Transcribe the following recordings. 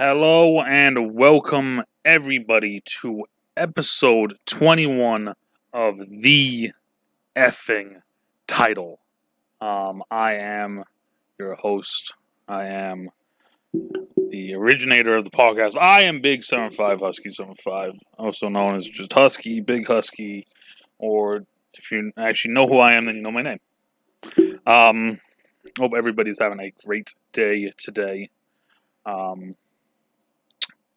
Hello and welcome everybody to episode 21 of the effing title. I am your host. I am the originator of the podcast. I am Big 75 Husky 75, also known as just Husky, Big Husky, or if you actually know who I am, then you know my name. Hope everybody's having a great day today.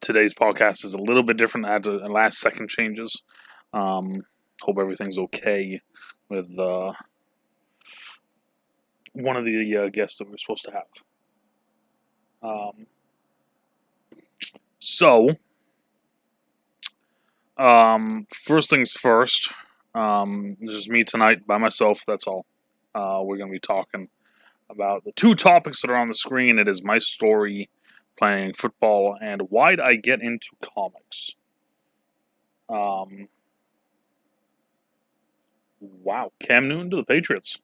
Today's podcast is a little bit different. I had the last second changes. Hope everything's okay with one of the guests that we're supposed to have. First things first. This is me tonight by myself. That's all. We're going to be talking about the two topics that are on the screen. It is my story playing football and why'd I get into comics. Wow, Cam Newton to the Patriots.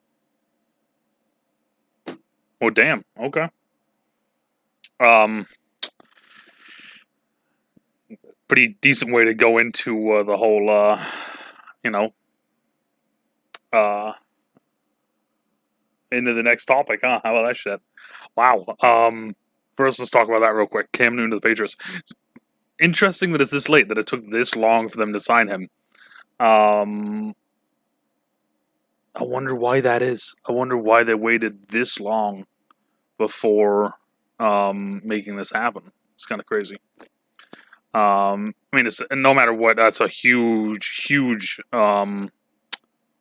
Oh, damn. Okay. Pretty decent way to go into the whole, into the next topic, huh? How about that shit? Wow. First, let's talk about that real quick. Cam Newton to the Patriots. Interesting that it's this late, that it took this long for them to sign him. I wonder why that is. I wonder why they waited this long before making this happen. It's kind of crazy. It's no matter what, that's a huge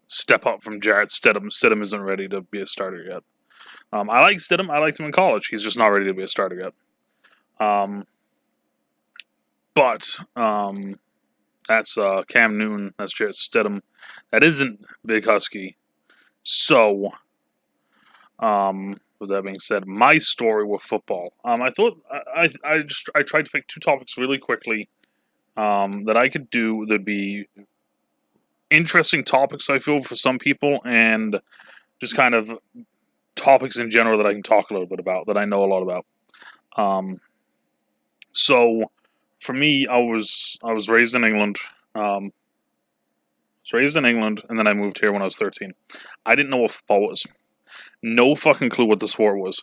step up from Jarrett Stidham. Stidham isn't ready to be a starter yet. I like Stidham. I liked him in college. He's just not ready to be a starter yet. But that's Cam Newton. That's Jarrett Stidham. That isn't Big Husky. So, with that being said, my story with football. I thought I tried to pick two topics really quickly that I could do that'd be interesting topics, I feel, for some people, and just kind of topics in general that I can talk a little bit about, that I know a lot about. So for me, I was raised in England. And then I moved here when I was 13. I didn't know what football was. No fucking clue what the sport was.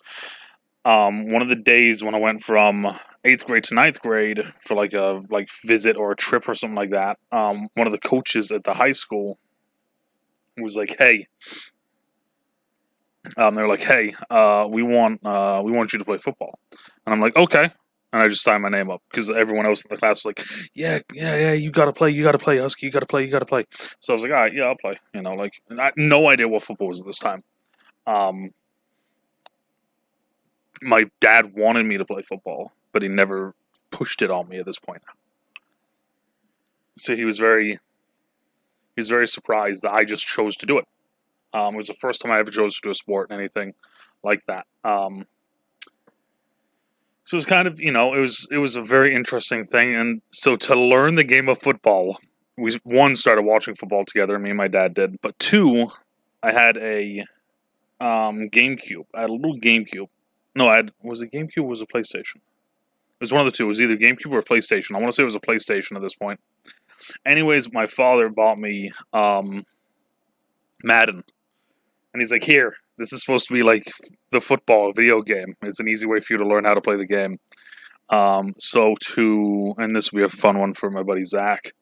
One of the days when I went from 8th grade to 9th grade for like a visit or a trip or something like that, one of the coaches at the high school was like, "Hey," they were like, "Hey, we want you to play football," and I'm like, "Okay," and I just signed my name up because everyone else in the class was like, "Yeah, you gotta play, Husky, you gotta play." So I was like, "All right, yeah, I'll play." No idea what football was at this time. My dad wanted me to play football, but he never pushed it on me at this point. So he was very surprised that I just chose to do it. It was the first time I ever chose to do a sport, anything like that. So it was kind of, it was a very interesting thing. And so to learn the game of football, we started watching football together. Me and my dad did, but two, I had a GameCube. I had a little GameCube. No, was it GameCube or was it PlayStation? It was one of the two. It was either GameCube or PlayStation. I want to say it was a PlayStation at this point. Anyways, my father bought me Madden. And he's like, "Here, this is supposed to be like the football video game. It's an easy way for you to learn how to play the game." And this will be a fun one for my buddy Zach.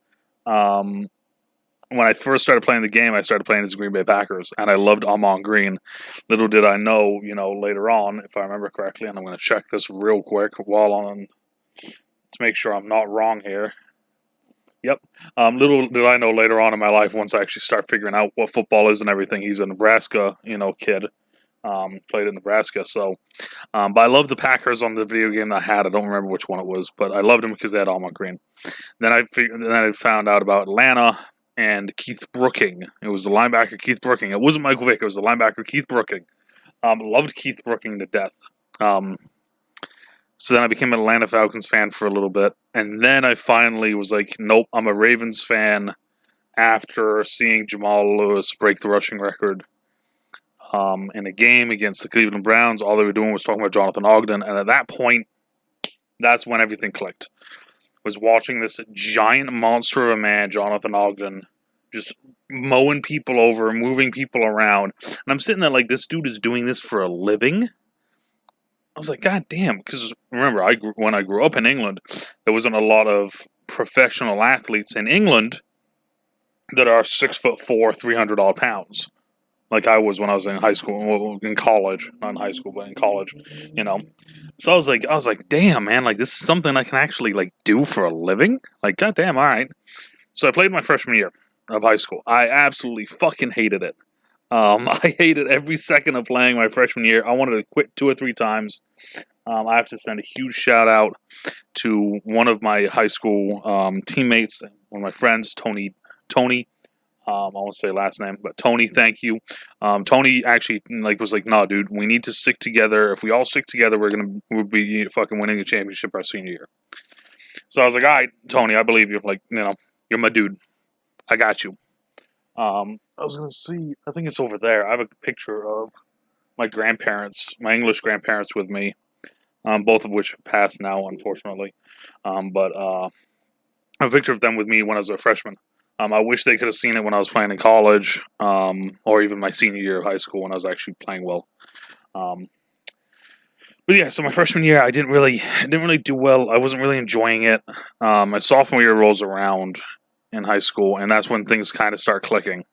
When I first started playing the game, I started playing as the Green Bay Packers, and I loved Amon Green. Little did I know, later on, if I remember correctly, and I'm going to check this real quick let's make sure I'm not wrong here. Yep. Little did I know later on in my life, once I actually start figuring out what football is and everything, he's a Nebraska, kid. Played in Nebraska, so. But I loved the Packers on the video game that I had. I don't remember which one it was, but I loved them because they had Amon Green. Then I found out about Atlanta and Keith Brooking. It was the linebacker Keith Brooking. It wasn't Michael Vick. It was the linebacker Keith Brooking. Loved Keith Brooking to death. So then I became an Atlanta Falcons fan for a little bit. And then I finally was like, nope, I'm a Ravens fan after seeing Jamal Lewis break the rushing record in a game against the Cleveland Browns. All they were doing was talking about Jonathan Ogden. And at that point, That's when everything clicked. Was watching this giant monster of a man, Jonathan Ogden, just mowing people over, moving people around. And I'm sitting there like, this dude is doing this for a living? I was like, God damn. Because remember, when I grew up in England, there wasn't a lot of professional athletes in England that are 6'4", 300 odd pounds. Like I was when I was in high school, well, in college, not in high school, but in college, you know. So I was like, damn, man, like this is something I can actually like do for a living. Like, goddamn, all right. So I played my freshman year of high school. I absolutely fucking hated it. I hated every second of playing my freshman year. I wanted to quit 2 or 3 times. I have to send a huge shout out to one of my high school teammates, one of my friends, Tony. I won't say last name, but Tony, thank you. Tony actually was like, "Nah, dude, we need to stick together. If we all stick together, we'll be fucking winning a championship our senior year." So I was like, "All right, Tony, I believe you. Like, you're my dude. I got you." I was gonna see. I think it's over there. I have a picture of my grandparents, my English grandparents, with me. Both of which have passed now, unfortunately. But I have a picture of them with me when I was a freshman. I wish they could have seen it when I was playing in college, or even my senior year of high school when I was actually playing well. But yeah, so my freshman year, I didn't really do well. I wasn't really enjoying it. My sophomore year rolls around in high school, and that's when things kind of start clicking.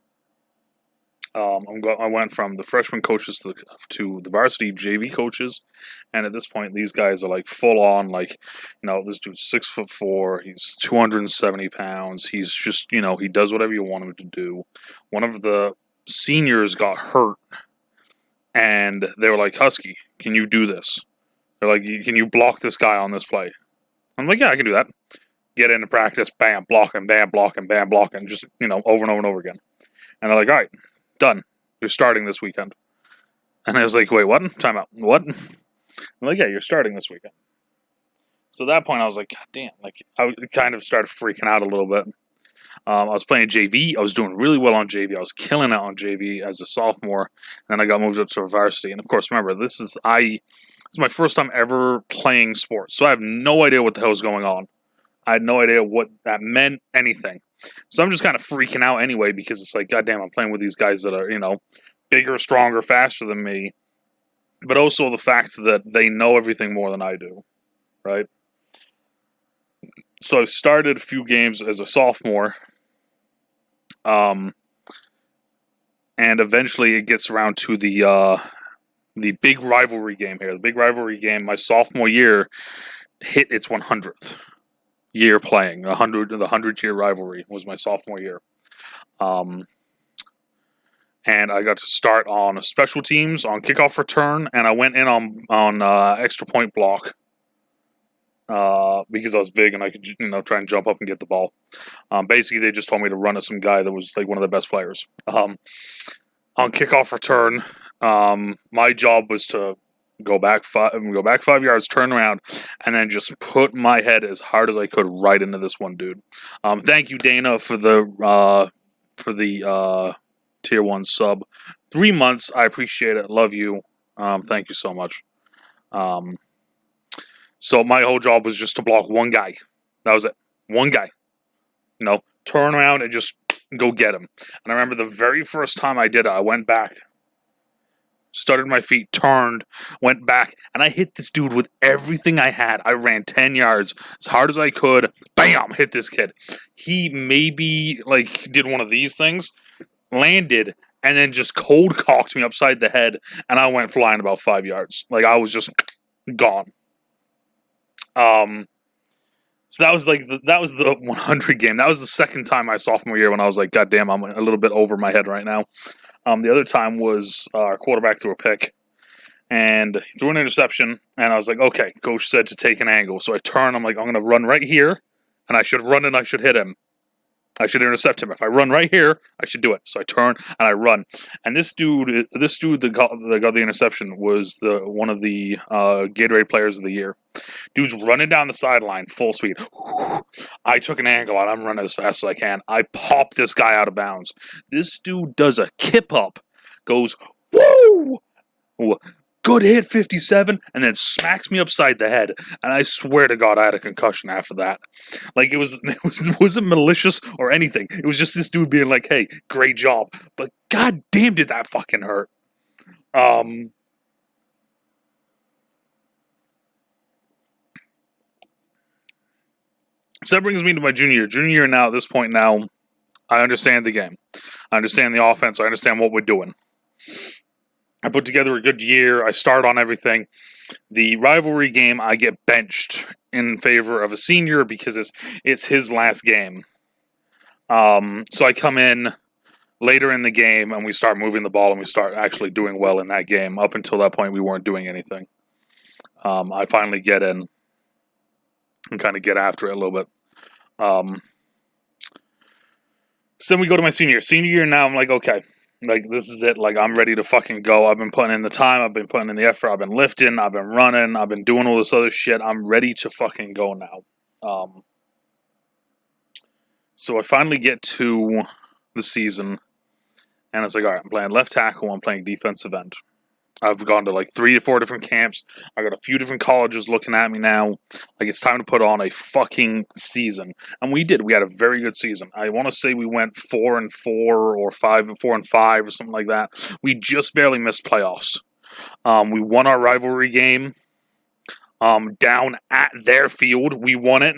I went from the freshman coaches to the varsity JV coaches, and at this point, these guys are like full on. Like, this dude's 6'4", he's 270 pounds. He's just, he does whatever you want him to do. One of the seniors got hurt, and they were like, "Husky, can you do this?" They're like, "Can you block this guy on this play?" I'm like, "Yeah, I can do that." Get into practice, bam, blocking, bam, blocking, bam, blocking, just over and over and over again. And they're like, "All right, done. You're starting this weekend." And I was like, "Wait, what? Time out. What?" I'm like, "Yeah, you're starting this weekend." So at that point, I was like, God damn. Like, I kind of started freaking out a little bit. I was playing JV. I was doing really well on JV. I was killing it on JV as a sophomore. And then I got moved up to varsity. And of course, remember, it's my first time ever playing sports. So I have no idea what the hell is going on. I had no idea what that meant, anything. So I'm just kind of freaking out anyway, because it's like, goddamn, I'm playing with these guys that are, bigger, stronger, faster than me. But also the fact that they know everything more than I do, right? So I started a few games as a sophomore, and eventually it gets around to the big rivalry game here. The big rivalry game, my sophomore year, hit its 100th year playing. The 100-year rivalry was my sophomore year. And I got to start on special teams, on kickoff return, and I went in on extra point block because I was big and I could try and jump up and get the ball. Basically, they just told me to run at some guy that was like one of the best players. On kickoff return, my job was to go back 5 yards, turn around, and then just put my head as hard as I could right into this one dude. Thank you, Dana, for the Tier 1 sub. 3 months, I appreciate it. Love you. Thank you so much. So my whole job was just to block one guy. That was it. One guy. Turn around and just go get him. And I remember the very first time I did it, I went back, started my feet, turned, went back, and I hit this dude with everything I had. I ran 10 yards as hard as I could. Bam! Hit this kid. He maybe did one of these things, landed, and then just cold cocked me upside the head, and I went flying about 5 yards. I was just gone. So that was the 100 game. That was the second time my sophomore year when I was like, God damn, I'm a little bit over my head right now. The other time was our quarterback threw a pick, and he threw an interception, and I was like, okay, coach said to take an angle. So I turn, I'm like, I'm going to run right here, and I should run and I should hit him. I should intercept him. If I run right here, I should do it. So I turn and I run. And this dude that got the interception was one of the Gatorade Players of the Year. Dude's running down the sideline full speed. I took an angle and I'm running as fast as I can. I pop this guy out of bounds. This dude does a kip up, goes, woo! good hit, 57, and then smacks me upside the head. And I swear to God, I had a concussion after that. Like, it wasn't malicious or anything. It was just this dude being like, hey, great job. But god damn, did that fucking hurt. So that brings me to my junior year. Junior year now, at this point now, I understand the game. I understand the offense. I understand what we're doing. I put together a good year. I start on everything. The rivalry game, I get benched in favor of a senior because it's his last game. So I come in later in the game and we start moving the ball and we start actually doing well in that game. Up until that point, we weren't doing anything. I finally get in and kind of get after it a little bit. So then we go to my senior year. Senior year now, I'm like, okay, like, this is it. Like, I'm ready to fucking go. I've been putting in the time. I've been putting in the effort. I've been lifting. I've been running. I've been doing all this other shit. I'm ready to fucking go now. So I finally get to the season, and it's like, all right, I'm playing left tackle. I'm playing defensive end. I've gone to like 3 or 4 different camps. I got a few different colleges looking at me now. Like, it's time to put on a fucking season. And we did. We had a very good season. I want to say we went 4-4 or 5-4-5 or something like that. We just barely missed playoffs. We won our rivalry game down at their field. We won it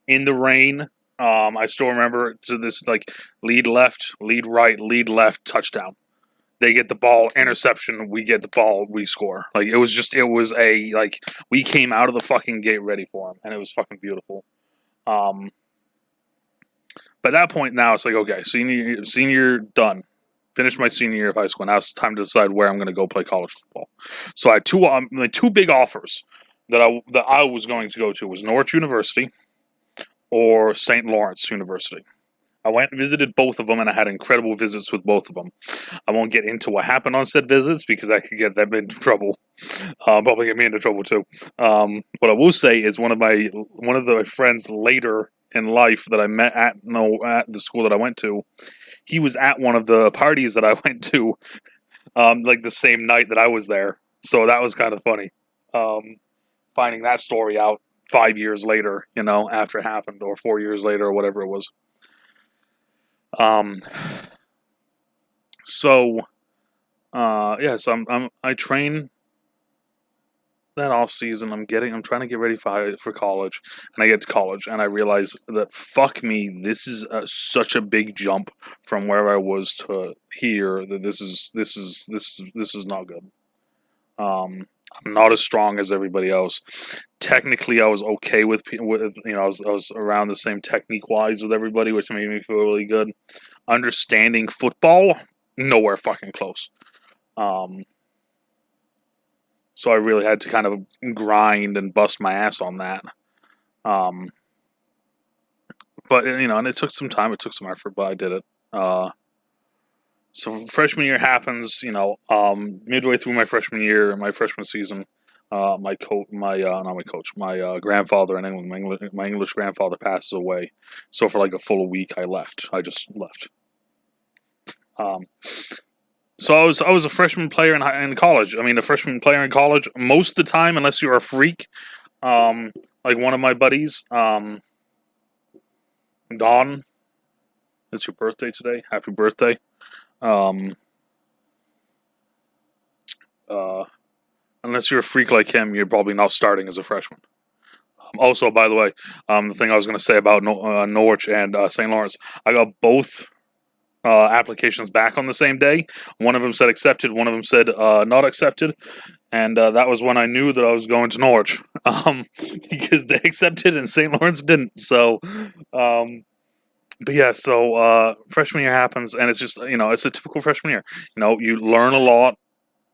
in the rain. I still remember to this, like, lead left, lead right, lead left, touchdown. They get the ball, interception, we get the ball, we score. Like, it was we came out of the fucking gate ready for them, and it was fucking beautiful. By that point now, it's like, okay, senior done. Finished my senior year of high school. Now it's time to decide where I'm going to go play college football. So I had two big offers that I was going to go to was Norwich University or St. Lawrence University. I went and visited both of them, and I had incredible visits with both of them. I won't get into what happened on said visits because I could get them into trouble. Probably get me into trouble too. What I will say is one of the friends later in life that I met at the school that I went to, he was at one of the parties that I went to, like the same night that I was there. So that was kind of funny. Finding that story out 5 years later, after it happened, or 4 years later, or whatever it was. So I train that off season. I'm trying to get ready for college, and I get to college, and I realize that fuck me, this is such a big jump from where I was to here. That this is not good. I'm not as strong as everybody else. Technically, I was okay with I was around the same technique wise with everybody, which made me feel really good. Understanding football, nowhere fucking close. So I really had to kind of grind and bust my ass on that. But and it took some time, it took some effort, but I did it. So freshman year happens, midway through my freshman year, my freshman season, my grandfather in England, my English grandfather passes away. So for like a full week, I just left. So I was a freshman player in college. I mean, a freshman player in college most of the time, unless you're a freak. Like one of my buddies, Don. It's your birthday today. Happy birthday. Unless you're a freak like him, you're probably not starting as a freshman. Also, by the way, the thing I was going to say about Norwich and St. Lawrence, I got both applications back on the same day. One of them said accepted, one of them said not accepted, and that was when I knew that I was going to Norwich, because they accepted and St. Lawrence didn't. So, but yeah, so freshman year happens, and it's just, it's a typical freshman year. You learn a lot.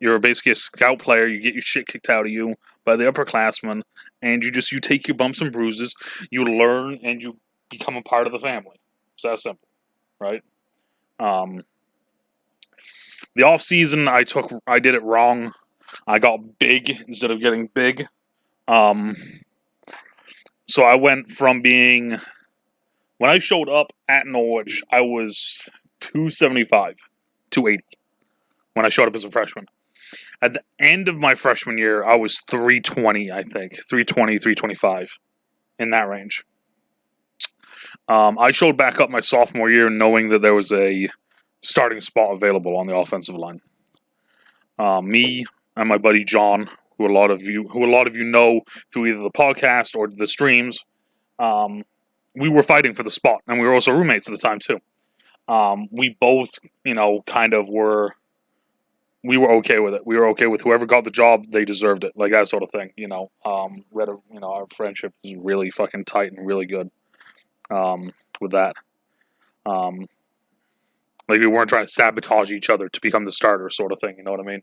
You're basically a scout player. You get your shit kicked out of you by the upperclassmen, and you take your bumps and bruises. You learn, and you become a part of the family. It's that simple, right? The off season, I did it wrong. I got big instead of getting big. So I went from being, when I showed up at Norwich, I was 275, 280 when I showed up as a freshman. At the end of my freshman year, I was 320, I think. 320, 325, in that range. I showed back up my sophomore year knowing that there was a starting spot available on the offensive line. Me and my buddy John, who a lot of you know through either the podcast or the streams, we were fighting for the spot, and we were also roommates at the time too. We both, kind of were. We were okay with it. We were okay with whoever got the job, they deserved it, like that sort of thing. Our friendship is really fucking tight and really good. With that, like we weren't trying to sabotage each other to become the starter, sort of thing. You know what I mean?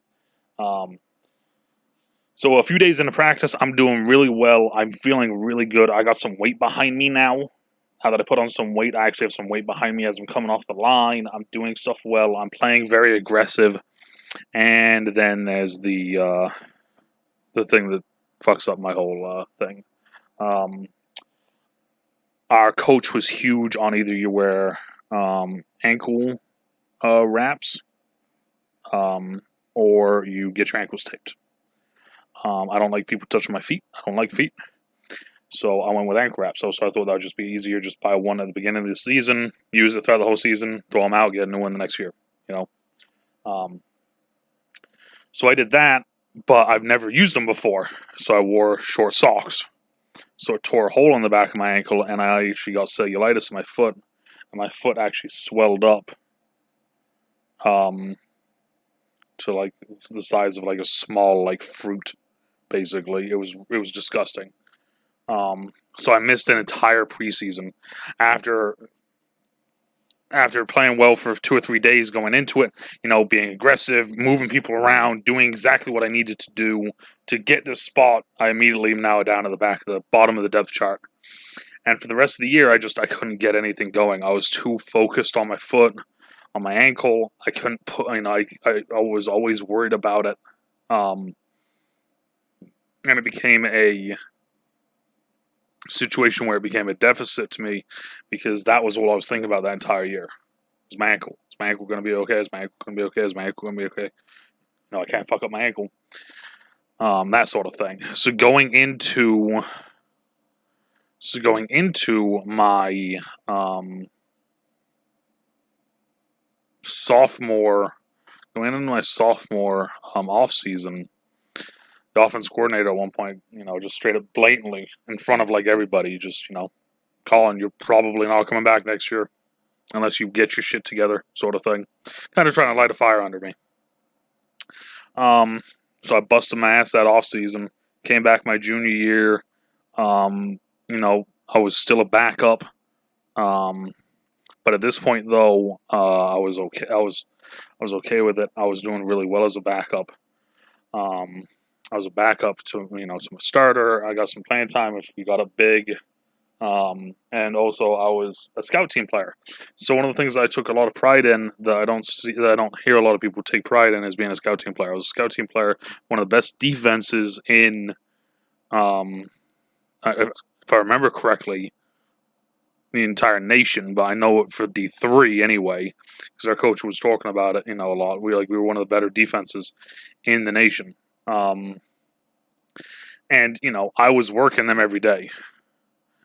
So a few days into practice, I'm doing really well. I'm feeling really good. I got some weight behind me now. Now that I put on some weight, I actually have some weight behind me as I'm coming off the line. I'm doing stuff well. I'm playing very aggressive. And then there's the thing that fucks up my whole thing. Our coach was huge on either you wear ankle wraps or you get your ankles taped. I don't like people touching my feet. I don't like feet. So I went with ankle wraps. So I thought that would just be easier. Just buy one at the beginning of the season, use it throughout the whole season, throw them out, get a new one the next year. So I did that, but I've never used them before. So I wore short socks. So it tore a hole in the back of my ankle, and I actually got cellulitis in my foot, and my foot actually swelled up to like the size of like a small like fruit. Basically, it was disgusting. So I missed an entire preseason after playing well for 2 or 3 days going into it, being aggressive, moving people around, doing exactly what I needed to do to get this spot. I immediately am now down to the bottom of the depth chart. And for the rest of the year, I couldn't get anything going. I was too focused on my foot, on my ankle. I couldn't put, I was always worried about it. And it became a situation where it became a deficit to me because that was all I was thinking about that entire year. Is my ankle. Is my ankle going to be okay? Is my ankle going to be okay? Is my ankle going to be okay? I can't fuck up my ankle. That sort of thing. So going into my sophomore off season, the offense coordinator at one point, just straight up blatantly in front of like everybody, just, Colin, you're probably not coming back next year unless you get your shit together, sort of thing. Kind of trying to light a fire under me. So I busted my ass that off season. Came back my junior year. I was still a backup. But at this point, though, I was okay. I was okay with it. I was doing really well as a backup. I was a backup to my starter. I got some playing time. We got up big, and also I was a scout team player. So one of the things I took a lot of pride in that I don't hear a lot of people take pride in is being a scout team player. I was a scout team player, one of the best defenses in, if I remember correctly, the entire nation. But I know it for D3 anyway, because our coach was talking about it, a lot. We were one of the better defenses in the nation. And, I was working them every day.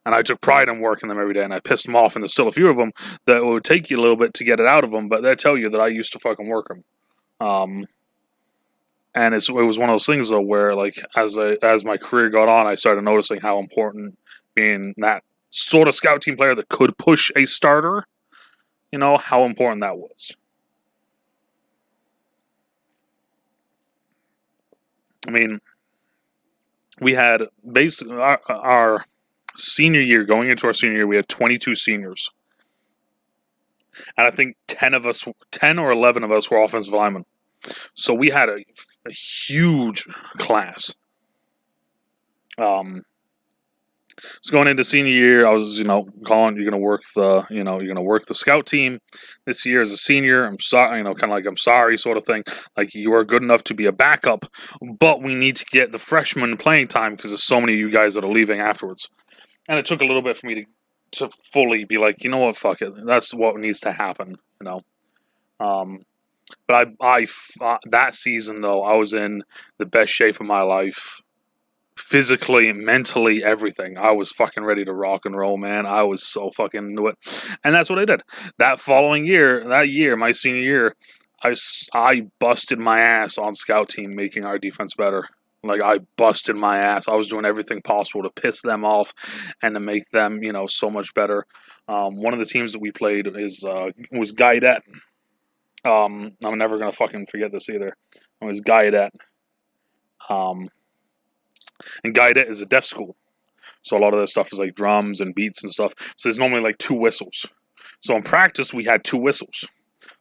And I took pride in working them every day, and I pissed them off. And there's still a few of them that would take you a little bit to get it out of them, but they tell you that I used to fucking work them. And it was one of those things, though, where, like, as my career got on, I started noticing how important being that sort of scout team player that could push a starter, how important that was. I mean, we had basically our senior year, going into our senior year, we had 22 seniors. And I think 10 or 11 of us were offensive linemen. So we had a huge class. So going into senior year, I was, Colin, you're gonna work the scout team this year as a senior. I'm sorry, kind of like I'm sorry, sort of thing. Like, you are good enough to be a backup, but we need to get the freshman playing time because there's so many of you guys that are leaving afterwards. And it took a little bit for me to fully be like, you know what, fuck it, that's what needs to happen, But But that season, though, I was in the best shape of my life. Physically, mentally, everything. I was fucking ready to rock and roll, man. I was so fucking into it. And that's what I did. That following year, my senior year, I busted my ass on scout team making our defense better. Like, I busted my ass. I was doing everything possible to piss them off and to make them, so much better. One of the teams that we played was Guydet. I'm never going to fucking forget this either. It was Guydet. And Guydet is a deaf school. So a lot of that stuff is like drums and beats and stuff. So there's normally like 2 whistles. So in practice, we had 2 whistles.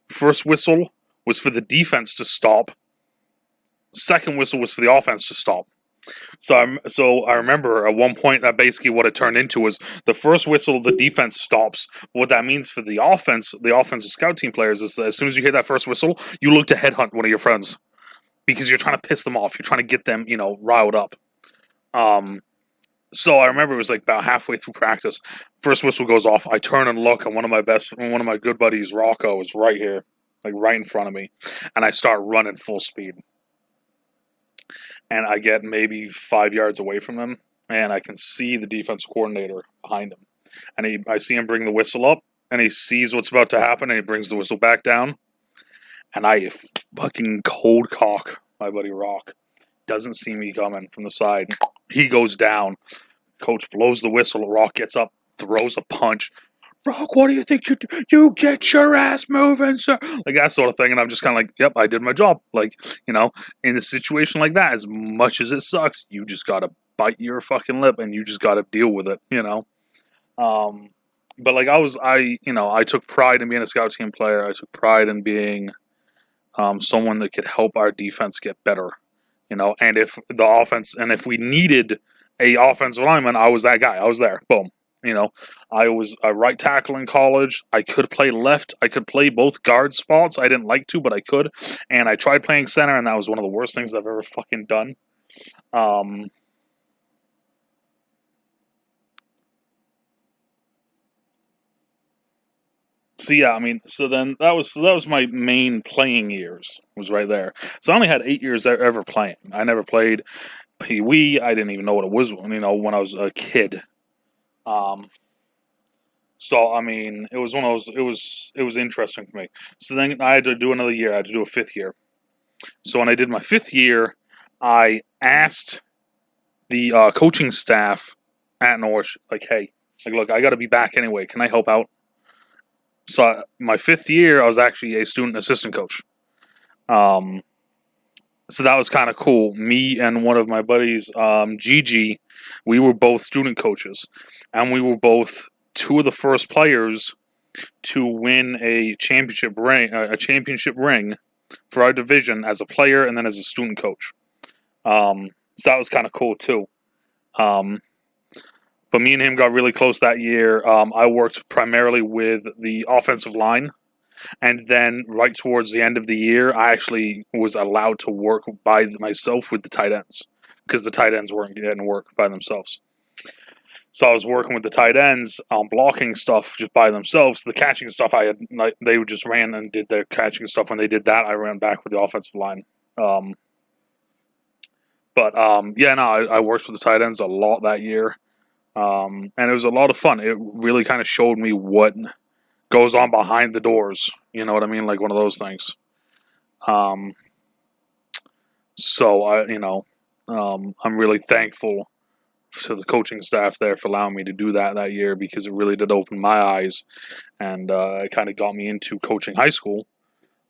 First whistle was for the defense to stop. Second whistle was for the offense to stop. So I remember at one point that basically what it turned into was the first whistle, the defense stops. What that means for the offensive scout team players is that as soon as you hear that first whistle, you look to headhunt one of your friends. Because you're trying to piss them off. You're trying to get them, riled up. So I remember it was like about halfway through practice. First whistle goes off. I turn and look, and one of my good buddies, Rocco, is right here, like right in front of me, and I start running full speed. And I get maybe 5 yards away from him, and I can see the defense coordinator behind him. And I see him bring the whistle up, and he sees what's about to happen, and he brings the whistle back down. And I fucking cold cock my buddy Rock. Doesn't see me coming from the side. He goes down. Coach blows the whistle. Rock gets up, throws a punch. Rock, what do you think you do? You get your ass moving, sir. Like that sort of thing. And I'm just kind of like, yep, I did my job. Like, in a situation like that, as much as it sucks, you just got to bite your fucking lip and you just got to deal with it, But like I took pride in being a scout team player. I took pride in being someone that could help our defense get better. And if we needed a offensive lineman, I was that guy. I was there. Boom. I was a right tackle in college. I could play left. I could play both guard spots. I didn't like to, but I could. And I tried playing center, and that was one of the worst things I've ever fucking done. So yeah, then that was my main playing years, was right there. So I only had 8 years ever playing. I never played Pee Wee. I didn't even know what it was, when I was a kid. So it was one of those. It was interesting for me. So then I had to do another year. I had to do a 5th year. So when I did my 5th year, I asked the coaching staff at Norwich, like, hey, look, I got to be back anyway. Can I help out? So my 5th year, I was actually a student assistant coach. So that was kind of cool. Me and one of my buddies, Gigi, we were both student coaches, and we were both 2 of the first players to win a championship ring for our division as a player and then as a student coach. So that was kind of cool too. But me and him got really close that year. I worked primarily with the offensive line. And then right towards the end of the year, I actually was allowed to work by myself with the tight ends. Because the tight ends weren't getting work by themselves. So I was working with the tight ends on blocking stuff just by themselves. The catching stuff, they just ran and did their catching stuff. When they did that, I ran back with the offensive line. I worked with the tight ends a lot that year. And it was a lot of fun. It really kind of showed me what goes on behind the doors. You know what I mean? Like one of those things. I'm really thankful to the coaching staff there for allowing me to do that year, because it really did open my eyes, and it kind of got me into coaching high school.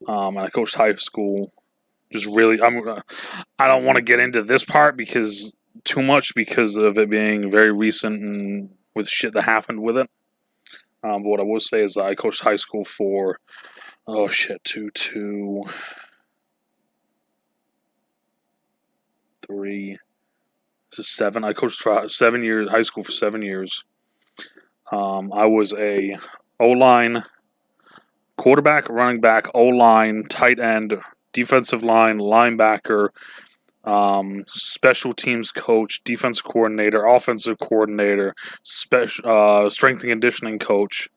And I coached high school just really. I don't want to get into this part because of it being very recent and with shit that happened with it. But what I will say is that I coached high school for 7. I coached for 7 years, high school for 7 years. I was a O-line, quarterback, running back, O-line, tight end, defensive line, linebacker, special teams coach, defensive coordinator, offensive coordinator, strength and conditioning coach,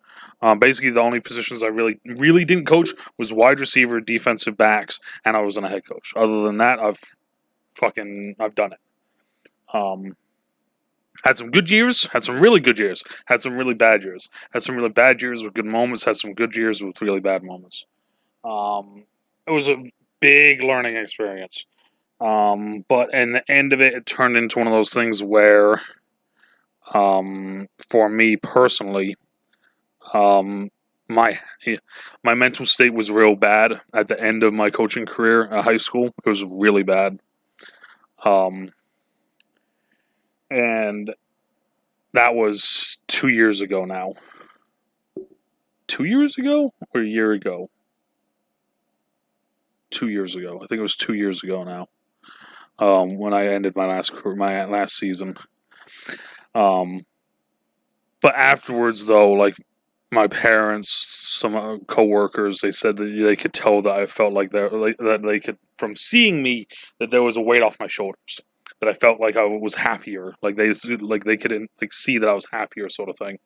Basically, the only positions I really didn't coach was wide receiver, defensive backs, and I was a head coach. Other than that, I've done it. Had some good years, had some really good years, had some really bad years, had some really bad years with good moments, had some good years with really bad moments. It was a big learning experience. But in the end of it, it turned into one of those things where, for me personally, my my mental state was real bad at the end of my coaching career at high school. It was really bad. And that was 2 years ago now. 2 years ago or a year ago? 2 years ago. I think it was 2 years ago now. When I ended my last season. But afterwards, though, like my parents, some coworkers, they said that they could tell that I felt like that they could, from seeing me, that there was a weight off my shoulders. That I felt like I was happier, like they could see that I was happier, sort of thing.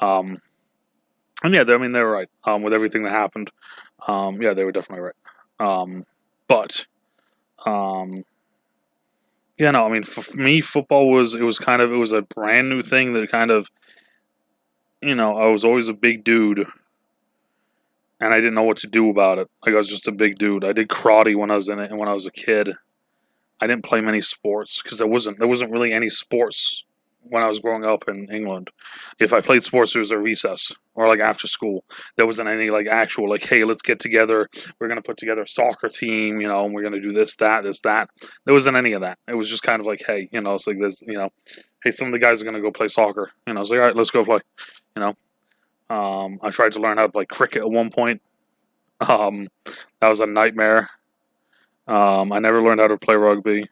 And yeah, I mean they were right. With everything that happened, yeah, they were definitely right. But yeah, no, I mean for me, football was a brand new thing that kind of, I was always a big dude, and I didn't know what to do about it. Like I was just a big dude. I did karate when I was in it, and when I was a kid. I didn't play many sports because there wasn't really any sports when I was growing up in England. If I played sports, it was at recess or like after school. There wasn't any like actual like, hey, let's get together. We're gonna put together a soccer team, and we're gonna do this, that. There wasn't any of that. It was just kind of like, hey, it's like this, hey, some of the guys are gonna go play soccer. I was like, all right, let's go play. I tried to learn how to play cricket at one point. That was a nightmare. I never learned how to play rugby.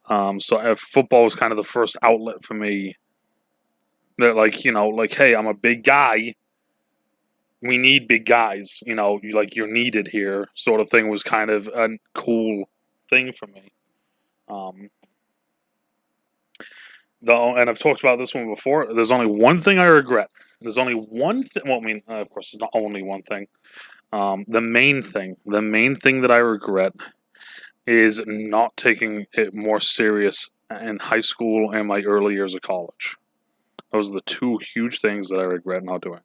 So football was kind of the first outlet for me. That hey, I'm a big guy. We need big guys. You're needed here. Sort of thing was kind of a cool thing for me. And I've talked about this one before. There's only one thing I regret. There's only one thing. Well, I mean, of course, it's not only one thing. The main thing that I regret is not taking it more serious in high school and my early years of college. Those are the two huge things that I regret not doing.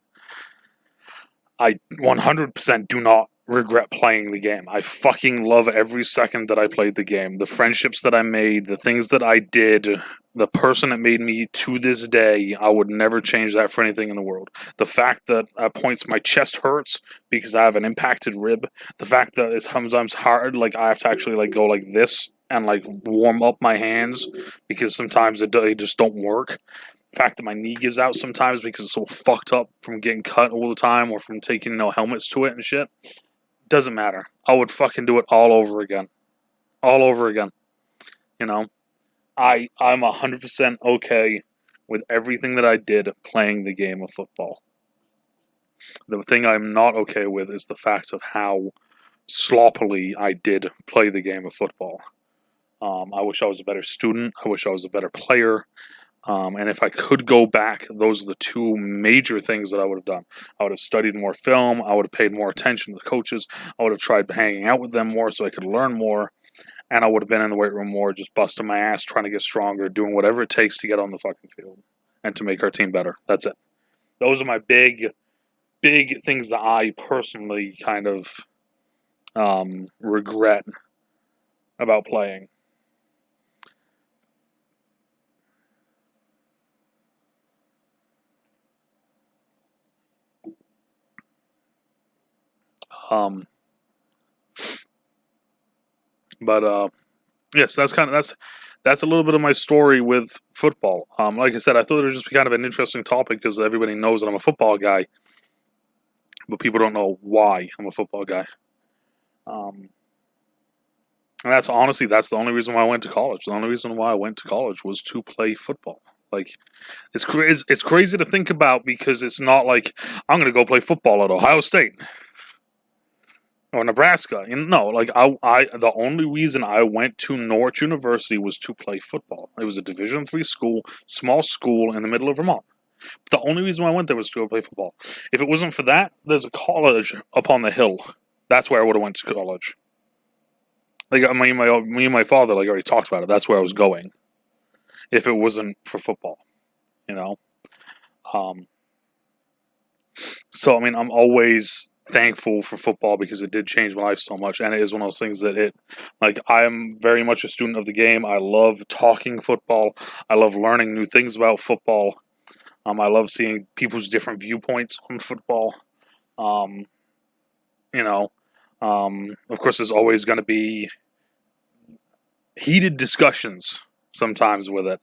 I 100% do not regret playing the game. I fucking love every second that I played the game. The friendships that I made, the things that I did, the person that made me to this day, I would never change that for anything in the world. The fact that at points my chest hurts because I have an impacted rib, the fact that it's sometimes hard, like I have to actually like go like this and like warm up my hands because sometimes they just don't work. The fact that my knee gives out sometimes because it's so fucked up from getting cut all the time or from taking helmets to it and shit. Doesn't matter. I would fucking do it all over again. All over again. I'm 100% okay with everything that I did playing the game of football. The thing I'm not okay with is the fact of how sloppily I did play the game of football. I wish I was a better student. I wish I was a better player. And if I could go back, those are the two major things that I would have done. I would have studied more film. I would have paid more attention to the coaches. I would have tried hanging out with them more so I could learn more. And I would have been in the weight room more, just busting my ass, trying to get stronger, doing whatever it takes to get on the fucking field and to make our team better. That's it. Those are my big things that I personally kind of regret about playing. But yes, that's a little bit of my story with football. Like I said, I thought it would just be kind of an interesting topic because everybody knows that I'm a football guy, but people don't know why I'm a football guy. And that's the only reason why I went to college. The only reason why I went to college was to play football. Like, it's crazy to think about because it's not like I'm going to go play football at Ohio State or Nebraska. No, like the only reason I went to Norwich University was to play football. It was a Division III school, small school in the middle of Vermont. But the only reason why I went there was to go play football. If it wasn't for that, there's a college up on the hill. That's where I would have went to college. Like me and my father, like already talked about it. That's where I was going. If it wasn't for football, you know. So I mean, I'm always thankful for football because it did change my life so much, and it is one of those things that I am very much a student of the game. I love talking football. I love learning new things about football. I love seeing people's different viewpoints on football. You know, of course, there's always going to be heated discussions sometimes with it.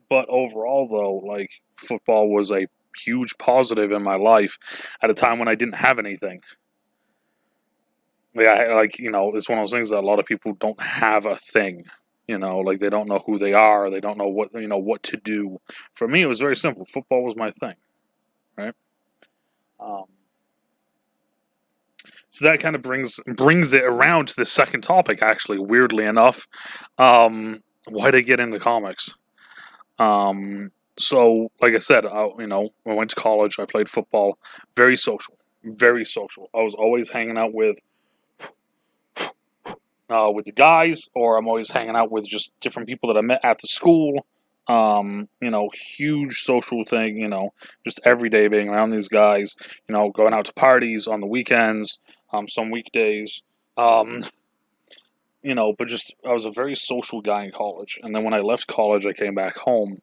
But overall, though, like, football was a huge positive in my life at a time when I didn't have anything. It's one of those things that a lot of people don't have a thing. Like they don't know who they are. They don't know what to do. For me, it was very simple. Football was my thing, right? So that kind of brings it around to the second topic. Actually, weirdly enough, why they get into comics. So like I said, I went to college. I played football. Very social. Very social. I was always hanging out with the guys, or I'm always hanging out with just different people that I met at the school. Huge social thing, just every day being around these guys, going out to parties on the weekends, some weekdays, but just, I was a very social guy in college. And then when I left college, I came back home,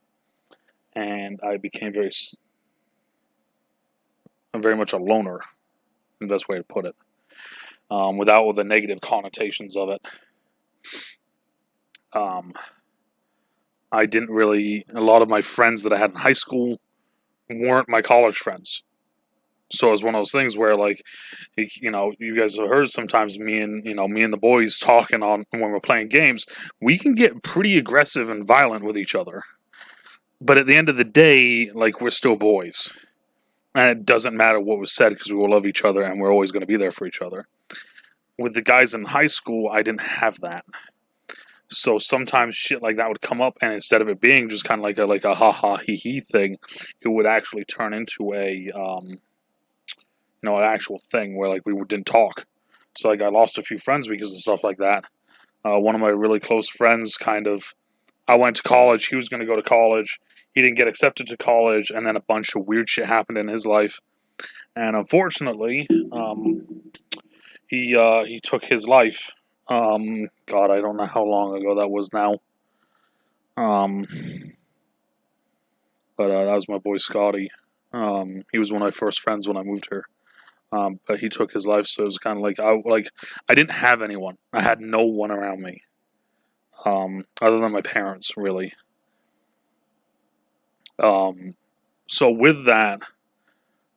and I became very much a loner, the best way to put it. Without all the negative connotations of it. I didn't really, a lot of my friends that I had in high school weren't my college friends. So it was one of those things where, like, you guys have heard sometimes me and the boys talking on when we're playing games, we can get pretty aggressive and violent with each other. But at the end of the day, like, we're still boys. And it doesn't matter what was said because we will love each other and we're always going to be there for each other. With the guys in high school, I didn't have that. So sometimes shit like that would come up, and instead of it being just kind of like a ha ha he he thing, it would actually turn into an actual thing where, like, we didn't talk. So, like, I lost a few friends because of stuff like that. One of my really close friends I went to college. He was going to go to college. He didn't get accepted to college, and then a bunch of weird shit happened in his life. And unfortunately, he took his life. God, I don't know how long ago that was now. But that was my boy Scotty. He was one of my first friends when I moved here. But he took his life, so it was kind of like I didn't have anyone. I had no one around me, other than my parents, really. So with that,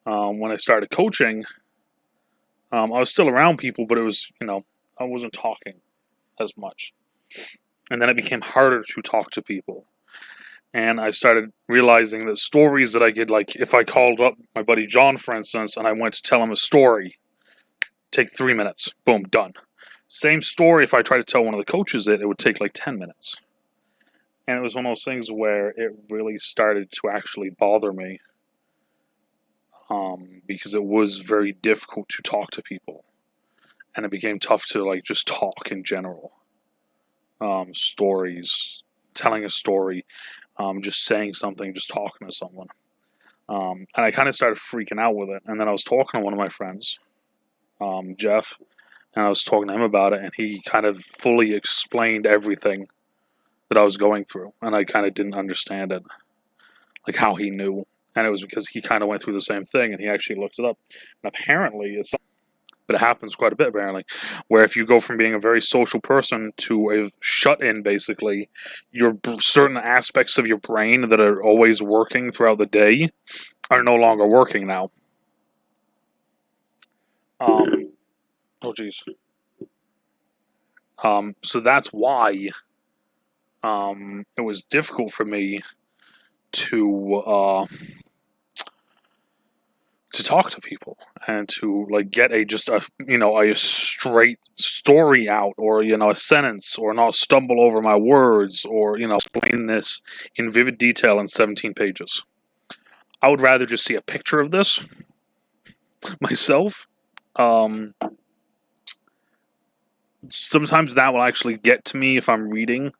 when I started coaching, I was still around people, but it was, I wasn't talking as much. And then it became harder to talk to people. And I started realizing that stories that I get, like if I called up my buddy John, for instance, and I went to tell him a story, take 3 minutes, boom, done. Same story, if I tried to tell one of the coaches it would take like 10 minutes. And it was one of those things where it really started to actually bother me. Because it was very difficult to talk to people. And it became tough to, like, just talk in general. Stories, telling a story, just saying something, just talking to someone. And I kind of started freaking out with it. And then I was talking to one of my friends, Jeff, and I was talking to him about it, and he kind of fully explained everything that I was going through. And I kind of didn't understand it, like how he knew. And it was because he kind of went through the same thing, and he actually looked it up. And apparently, but it happens quite a bit, apparently, where if you go from being a very social person to a shut-in, basically, your certain aspects of your brain that are always working throughout the day are no longer working now. Oh, geez. So that's why it was difficult for me to talk to people and to, like, get a straight story out, or a sentence, or not stumble over my words, or explain this in vivid detail in 17 pages. I would rather just see a picture of this myself. Sometimes that will actually get to me if I'm reading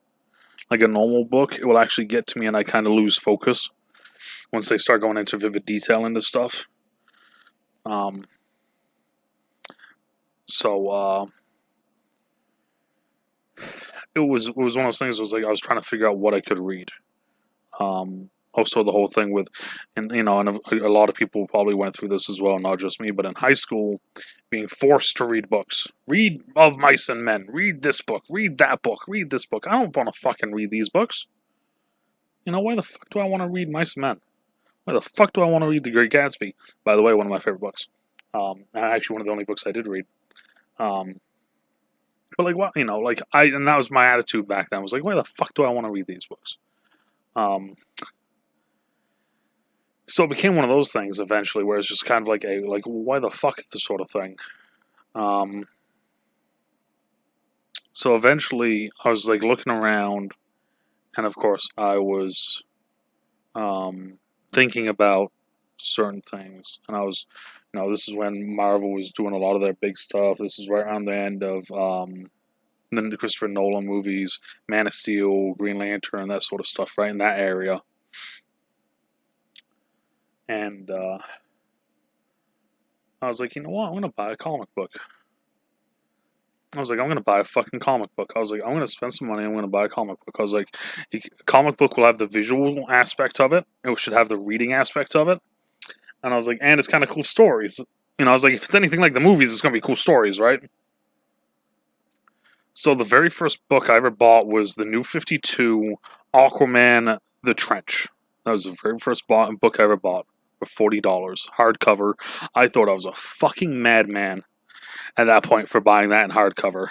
like a normal book. It will actually get to me, and I kind of lose focus once they start going into vivid detail into stuff. So it was one of those things. It was like I was trying to figure out what I could read. Also, the whole thing with, and a lot of people probably went through this as well, not just me, but in high school, being forced to read books. Read Of Mice and Men. Read this book. Read that book. Read this book. I don't want to fucking read these books. Why the fuck do I want to read Mice and Men? Why the fuck do I want to read The Great Gatsby? By the way, one of my favorite books. Actually, one of the only books I did read. But like, what, and that was my attitude back then. I was like, why the fuck do I want to read these books? So it became one of those things eventually where it's just kind of like why the fuck this sort of thing. So eventually I was like looking around, and of course I was thinking about certain things, and I was, this is when Marvel was doing a lot of their big stuff. This is right around the end of the Christopher Nolan movies, Man of Steel, Green Lantern, that sort of stuff, right in that area. And I was like, you know what? I'm going to buy a comic book. I was like, I'm going to buy a fucking comic book. I was like, I'm going to spend some money. I'm going to buy a comic book. I was like, a comic book will have the visual aspect of it. It should have the reading aspect of it. And I was like, and it's kind of cool stories. I was like, if it's anything like the movies, it's going to be cool stories, right? So the very first book I ever bought was the New 52 Aquaman The Trench. That was the very first book I ever bought. For $40, hardcover. I thought I was a fucking madman at that point for buying that in hardcover.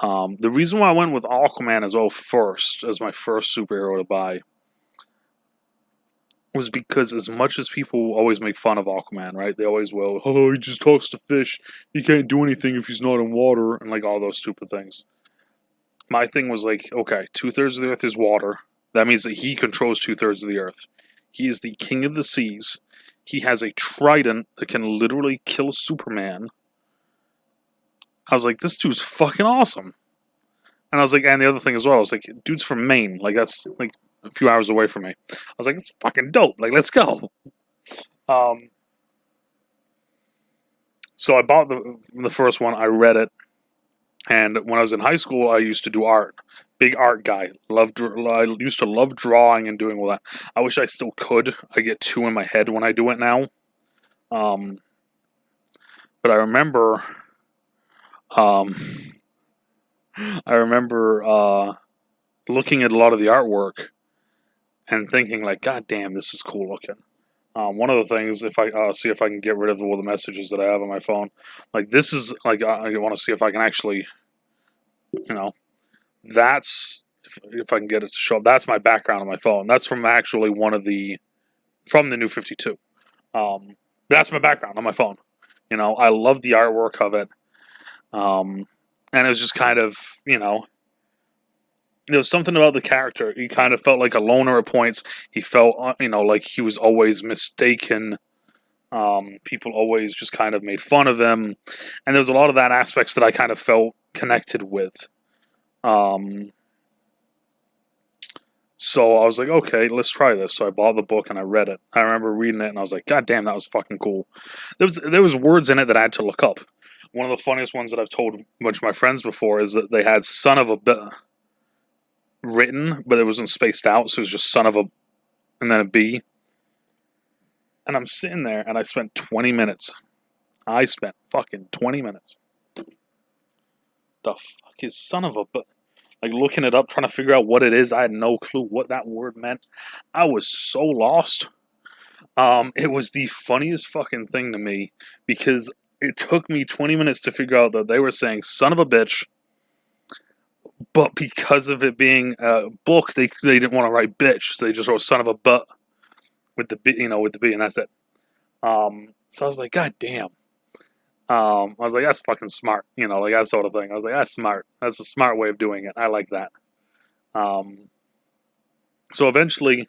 The reason why I went with Aquaman as well first, as my first superhero to buy, was because as much as people always make fun of Aquaman, right? They always will, oh, he just talks to fish. He can't do anything if he's not in water, and like all those stupid things. My thing was like, okay, 2/3 of the earth is water. That means that he controls 2/3 of the earth. He is the king of the seas. He has a trident that can literally kill Superman. I was like, this dude's fucking awesome. And I was like, and the other thing as well, I was like, dude's from Maine. Like, that's like a few hours away from me. I was like, it's fucking dope. Like, let's go. So I bought the first one. I read it. And when I was in high school, I used to do art. Big art guy. I used to love drawing and doing all that. I wish I still could. I get two in my head when I do it now. But I remember... looking at a lot of the artwork and thinking, like, God damn, this is cool looking. One of the things, if I see if I can get rid of all the messages that I have on my phone, like, this is, like, I want to see if I can actually, that's, if I can get it to show up, that's my background on my phone. That's from actually from the New 52. That's my background on my phone. I love the artwork of it. And it was just kind of, there was something about the character. He kind of felt like a loner at points. He felt, like he was always mistaken. People always just kind of made fun of him. And there was a lot of that aspects that I kind of felt connected with. So I was like, okay, let's try this. So I bought the book and I read it. I remember reading it and I was like, God damn, that was fucking cool. There was words in it that I had to look up. One of the funniest ones that I've told a bunch of my friends before is that they had son of a written, but it wasn't spaced out, so it was just son of a and then a B. And I'm sitting there and I spent 20 minutes. I spent fucking 20 minutes. The fuck is son of a like looking it up, trying to figure out what it is. I had no clue what that word meant. I was so lost. It was the funniest fucking thing to me because it took me 20 minutes to figure out that they were saying son of a bitch, but because of it being a book, they didn't want to write bitch, so they just wrote son of a butt with the B, with the B, and that's it. So I was like, God damn. I was like, that's fucking smart, like that sort of thing. I was like, that's smart. That's a smart way of doing it. I like that. So eventually,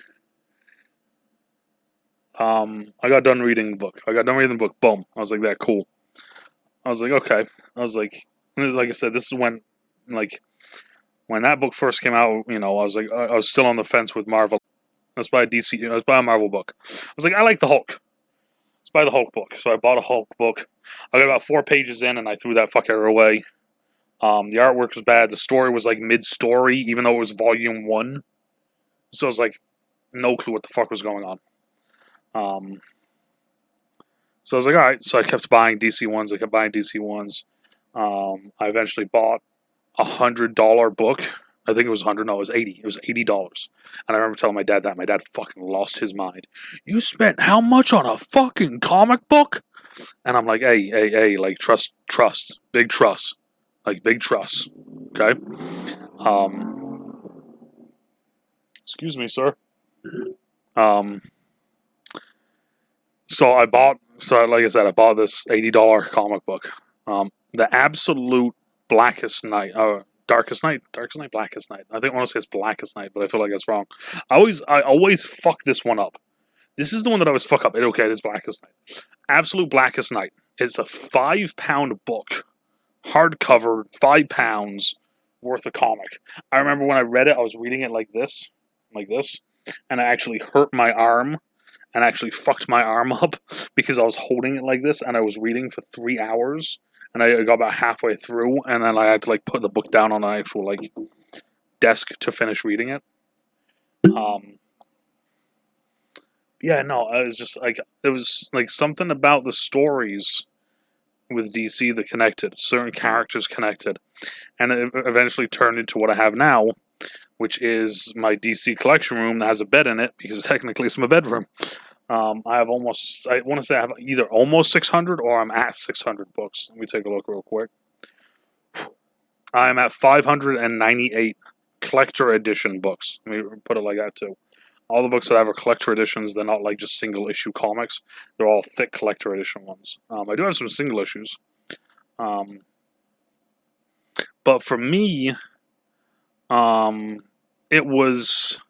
I got done reading the book. Boom. I was like, that cool. I was like, okay. I was like I said, this is when, like, when that book first came out, I was like, I was still on the fence with Marvel. Let's buy a DC. Let's buy a Marvel book. I was like, I like the Hulk. Let's buy the Hulk book. So I bought a Hulk book. I got about 4 pages in, and I threw that fucker away. The artwork was bad. The story was like mid-story, even though it was volume 1. So I was like, no clue what the fuck was going on. So I was like, all right. So I kept buying DC ones. I eventually bought $100 book. I think it was 100. No, it was 80. It was $80. And I remember telling my dad that. My dad fucking lost his mind. You spent how much on a fucking comic book? And I'm like, hey, like, trust, big trust. Like, big trust. Okay? Excuse me, sir. So like I said, I bought this $80 comic book. The absolute blackest night, darkest night, blackest night. I think I want to say it's blackest night, but I feel like it's wrong. I always fuck this one up. This is the one that I always fuck up. Okay, it is blackest night. Absolute blackest night. It's a £5 book, hardcover, £5 worth of comic. I remember when I read it, I was reading it like this, and I actually hurt my arm. And actually fucked my arm up because I was holding it like this and I was reading for 3 hours and I got about halfway through and then I had to like put the book down on an actual like desk to finish reading it. Yeah, no, it was like something about the stories with DC that connected, certain characters connected, and it eventually turned into what I have now, which is my DC collection room that has a bed in it because technically it's my bedroom. I want to say I have either almost 600 or I'm at 600 books. Let me take a look real quick. I'm at 598 collector edition books. Let me put it like that too. All the books that I have are collector editions. They're not like just single issue comics. They're all thick collector edition ones. I do have some single issues. But for me, it was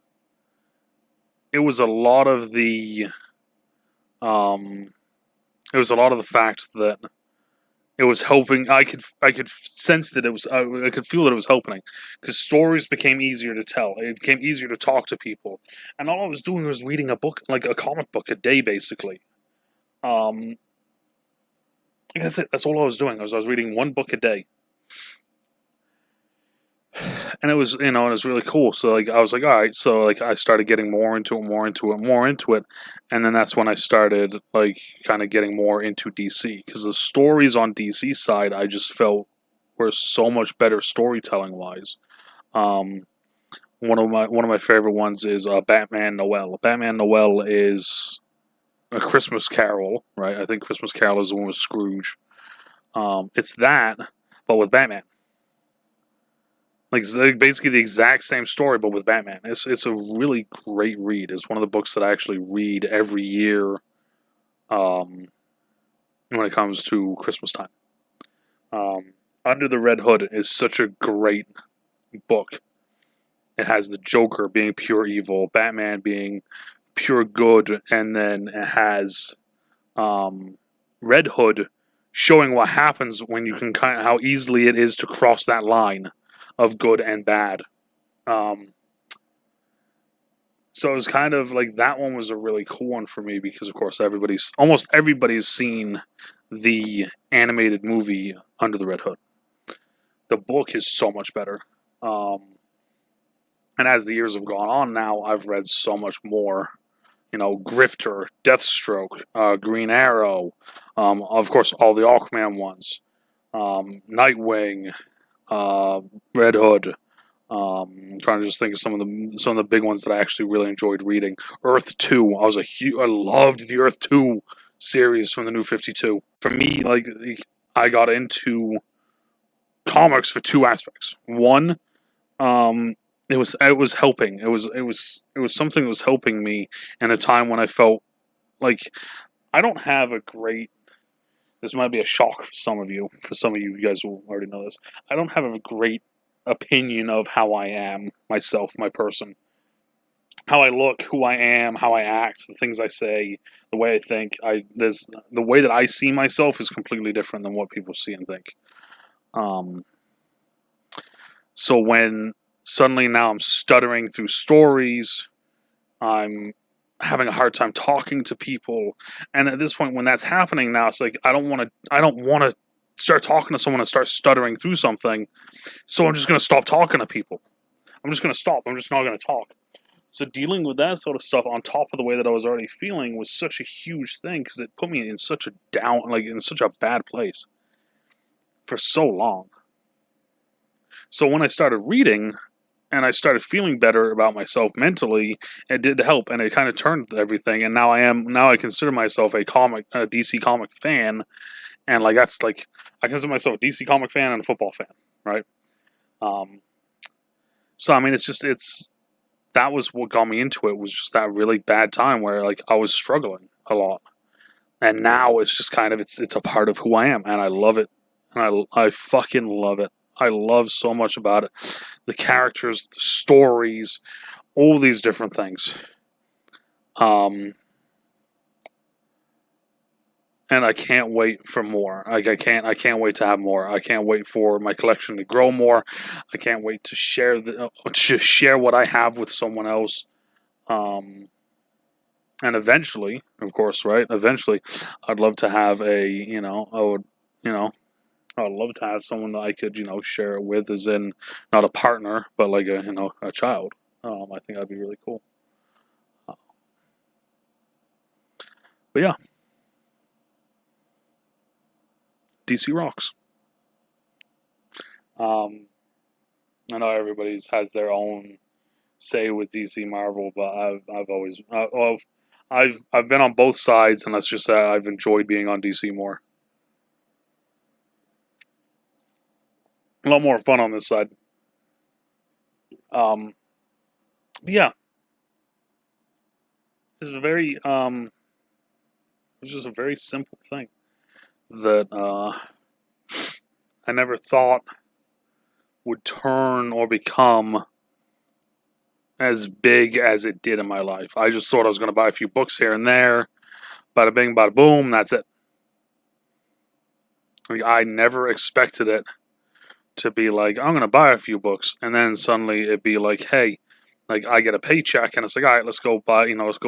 a lot of the fact that it was helping. I could sense that it was. I could feel that it was helping because stories became easier to tell. It became easier to talk to people, and all I was doing was reading a book, like a comic book, a day, basically. That's it. That's all I was doing. I was reading one book a day. And it was, it was really cool. So, like, I was like, all right. So, like, I started getting more into it. And then that's when I started, like, kind of getting more into DC. Because the stories on DC side, I just felt were so much better storytelling-wise. One of my favorite ones is Batman Noel. Batman Noel is A Christmas Carol, right? I think Christmas Carol is the one with Scrooge. It's that, but with Batman. Like, it's basically the exact same story, but with Batman. It's a really great read. It's one of the books that I actually read every year when it comes to Christmas time. Under the Red Hood is such a great book. It has the Joker being pure evil, Batman being pure good, and then it has Red Hood showing what happens when you can how easily it is to cross that line of good and bad. So it was kind of like that one was a really cool one for me because, of course, almost everybody's seen the animated movie Under the Red Hood. The book is so much better. And as the years have gone on now, I've read so much more. Grifter, Deathstroke, Green Arrow, of course, all the Aquaman ones, Nightwing, Red Hood. I'm trying to just think of some of the big ones that I actually really enjoyed reading. Earth 2. I loved the Earth 2 series from the New 52. For me, like, I got into comics for two aspects. One, it was helping. It was something that was helping me in a time when I felt like I don't have a great. This might be a shock for some of you. For some of you guys will already know this. I don't have a great opinion of how I am myself, my person. how I look, who I am, how I act, the things I say, the way I think. The way that I see myself is completely different than what people see and think. So when suddenly now I'm stuttering through stories, I'm having a hard time talking to people, and at this point, when that's happening now, it's like I don't want to start talking to someone and start stuttering through something. So I'm just going to stop talking to people. I'm just going to stop. I'm just not going to talk. So dealing with that sort of stuff on top of the way that I was already feeling was such a huge thing because it put me in such a in such a bad place for so long. So when I started reading and I started feeling better about myself mentally, it did help, and it kind of turned everything. And now I consider myself a DC comic fan, and like that's like I consider myself a DC comic fan and a football fan, right? So I mean, it's that was what got me into it, was just that really bad time where like I was struggling a lot, and now it's just kind of it's a part of who I am, and I love it, and I fucking love it. I love so much about it, the characters, the stories, all these different things. And I can't wait for more. Like I can't wait to have more. I can't wait for my collection to grow more. I can't wait to share what I have with someone else. And eventually, of course, right? Eventually, I'd love to have I'd love to have someone that I could, share it with, as in not a partner, but like a child. I think that'd be really cool. But yeah, DC rocks. I know everybody's has their own say with DC Marvel, but I've been on both sides, and let's just say I've enjoyed being on DC more. A lot more fun on this side. Yeah, it's just a very simple thing that I never thought would turn or become as big as it did in my life. I just thought I was going to buy a few books here and there, bada bing, bada boom, that's it. Like, I never expected it to be like, I'm going to buy a few books, and then suddenly it'd be like, hey, like I get a paycheck, and it's like, all right, let's go buy the newest,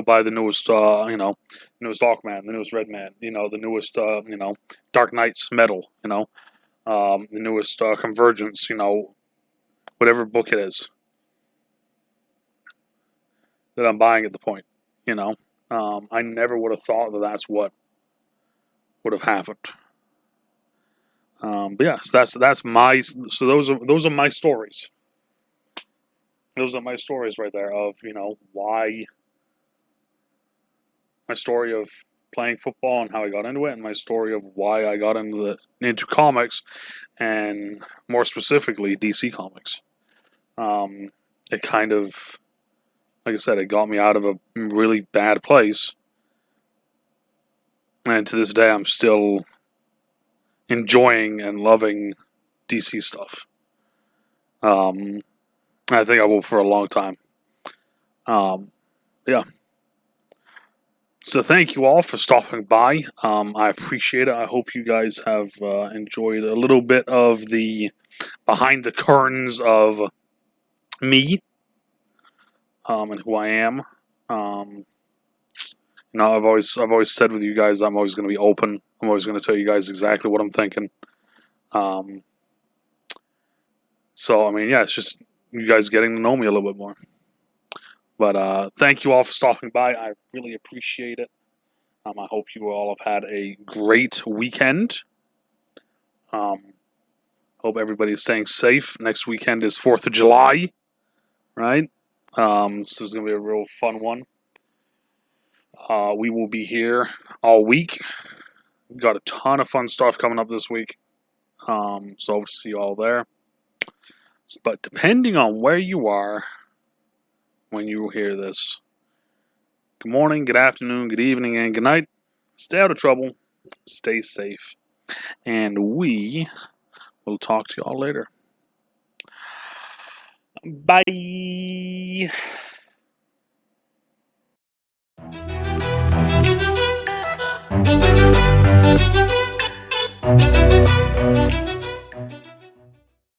newest Darkman, the newest Redman, the newest, Dark Knight's Metal, the newest Convergence, whatever book it is that I'm buying at the point, I never would have thought that that's what would have happened. But yes, that's my. So those are my stories. Those are my stories right there of why, my story of playing football and how I got into it, and my story of why I got into comics, and more specifically DC Comics. It kind of, like I said, it got me out of a really bad place, and to this day I'm still enjoying and loving DC stuff. I think I will for a long time. Yeah. So thank you all for stopping by. I appreciate it. I hope you guys have enjoyed a little bit of the behind the curtains of me, and who I am. I've always said with you guys, I'm always going to be open. I'm always going to tell you guys exactly what I'm thinking. So I mean, yeah, it's just you guys getting to know me a little bit more. But thank you all for stopping by. I really appreciate it. I hope you all have had a great weekend. Hope everybody's staying safe. Next weekend is 4th of July, right? So this is going to be a real fun one. We will be here all week. We've got a ton of fun stuff coming up this week. So I'll see you all there. But depending on where you are when you hear this, good morning, good afternoon, good evening, and good night. Stay out of trouble. Stay safe. And we will talk to you all later. Bye.